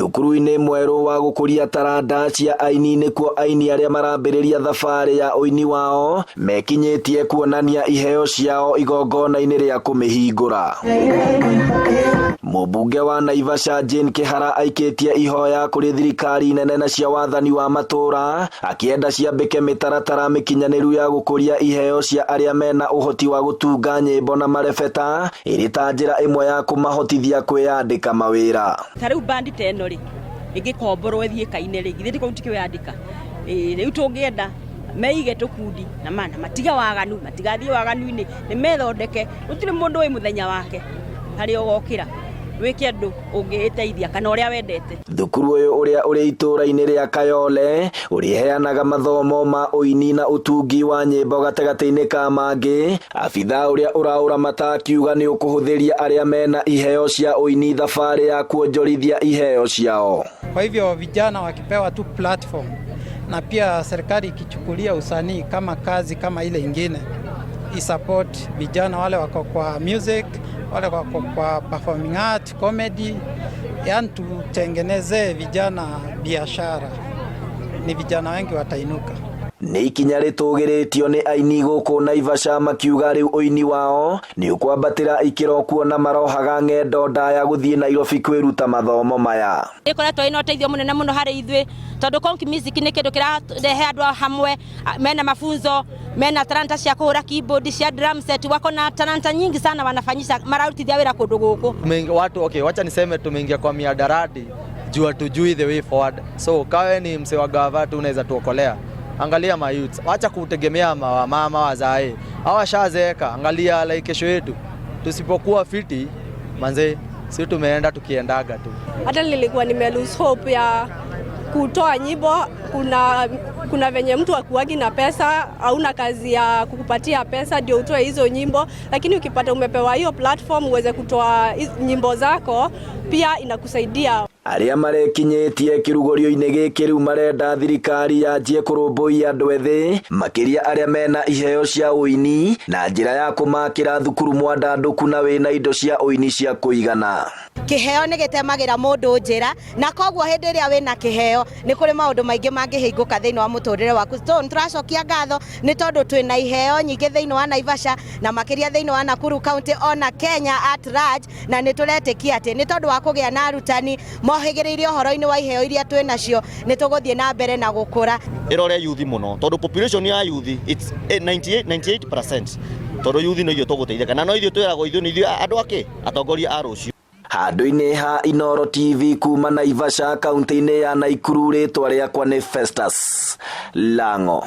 Thukuru-inĩ mwerũ wa gũkũria taranda cia aini nĩkuo aini arĩa marambĩrĩria thabarĩ ya ũini wao mekinyĩtie kuonania iheo ciao igongona-inĩ rĩa kũmĩhingũra. Mũmbunge wa Naivasha Jane Kĩhara aikĩtie ihoya kũrĩ thirikari nene na cia wathani wa matũra akĩenda ciambĩke mĩtaratara mĩkinyanĩru ya gũkũria iheo cia arĩa mena ũhoti wa gũtunga nyĩmbo na marebeta ĩrĩ ta njĩra ĩmwe ya kũmahotithia kwĩyandĩka mawĩra. Tarĩu bandi teno rĩ ĩgĩkomborwo ĩthiĩ kaine rĩ githĩ ndiko tikĩyandĩka rĩu tũngĩenda meige tukundi na mana matiga waganu matigathiĩ waganu-inĩ nĩ methondeke gũtirĩ mũndũ wĩ mũthenya wake harĩ ogokĩra wĩke andũ ũngĩteithia kana ũrĩa wendete. Thukuru ũyũ ũrĩa ũrĩ itũũra-inĩ rĩa Kayole ũrĩheanaga mathomo ma ũini na ũtungi wa nyĩmbo gatagatĩ-inĩ ka mangĩ. Abitha ũrĩa ũraũramata akiuga nĩ ũkũhũthĩria arĩa mena iheo cia ũini thabarĩ ya kuonjorithia iheo ciao. Kwa hivyo vijana wakipewa tu platform na pia serikali ikichukulia usanii kama kazi kama ile ingine, isupport vijana wale wako kwa music, wale wako kwa performing art, comedy, yani tutengeneze vijana biashara, ni vijana wengi watainuka. Nĩ ikinya rĩtũgĩrĩtio nĩ aini gũkũ Naivasha makiuga rĩu ũini wao nĩ ũkwambatĩra ikĩro kuona marohaga ng'endo ndaya gũthiĩ Nairobi kwĩruta mathomo maya. Ĩkoretwo ĩna ũteithio mũnene mũno harĩ ithuĩ tondũ Konki Music nĩ kĩndũ kĩrarehe andũ hamwe mena mafunzo, mena talanta cia kũhũra keyboard, cia drum set, wako na talanta nyingi sana wanafanyisha mararutithia wĩra kũndũ gũkũ. Watu wacha niseme tumeingia kwa miadarati juu hatujui the way forward. So kawe ni mse wa gava tu unaweza tuokolea. Angalia ma youths, acha kutegemea mama wazae. Hawashazeeka, angalia like kesho yetu. Tusipokuwa fiti, manze, sisi tumeenda tukiendaga tu. Hata nilikuwa lose hope ya kutoa nyimbo, kuna venye mtu akuagi na pesa, hauna kazi ya kukupatia pesa ndio utoe hizo nyimbo, lakini ukipata umepewa hiyo platform uweze kutoa nyimbo zako, pia inakusaidia. Arĩa marekinyĩtie kĩrugũrio-inĩ gĩkĩ rĩu marenda thirikari yanjie kũrũmbũiya andũ ethĩ makĩria arĩa mena iheo cia ũini na njĩra ya kũmakĩra thukuru mwandandũku na wĩna indo cia ũini cia kũigana. Kĩheo nĩ gĩtemagĩra mũndũ njĩra na koguo hĩndĩ ĩrĩa wĩna kĩheo nĩ kũrĩ maũndũ maingĩ mangĩhingũka thĩinĩ wa mũtũrĩre waku. Tũracokia ngatho nĩ tondũ twĩna iheo nyingĩ thĩinĩ wa Naivasha na makĩria thĩinĩ wa Nakuru County ona Kenya at large, na nĩ tũretĩkia atĩ nĩ tondũ wa kũgĩa na arutani mohĩgĩrĩire ũhoro-inĩ wa iheo iria twĩnacio nĩ tũgũthiĩ na mbere na gũkũra. Ĩrore youth mũno tondũ population ya youth it's 98%. Tondũ youth nĩ ithuĩ tũgũteithĩka na no ithuĩ twĩragwo ithuĩ nĩ ithuĩ andũ ake atongoria a rũciũ. Handũ-inĩ ha Inooro TV kuma Naivasha kaunti-inĩ ya Nakuru, rĩtwa rĩakwa nĩ Festus Lang'o.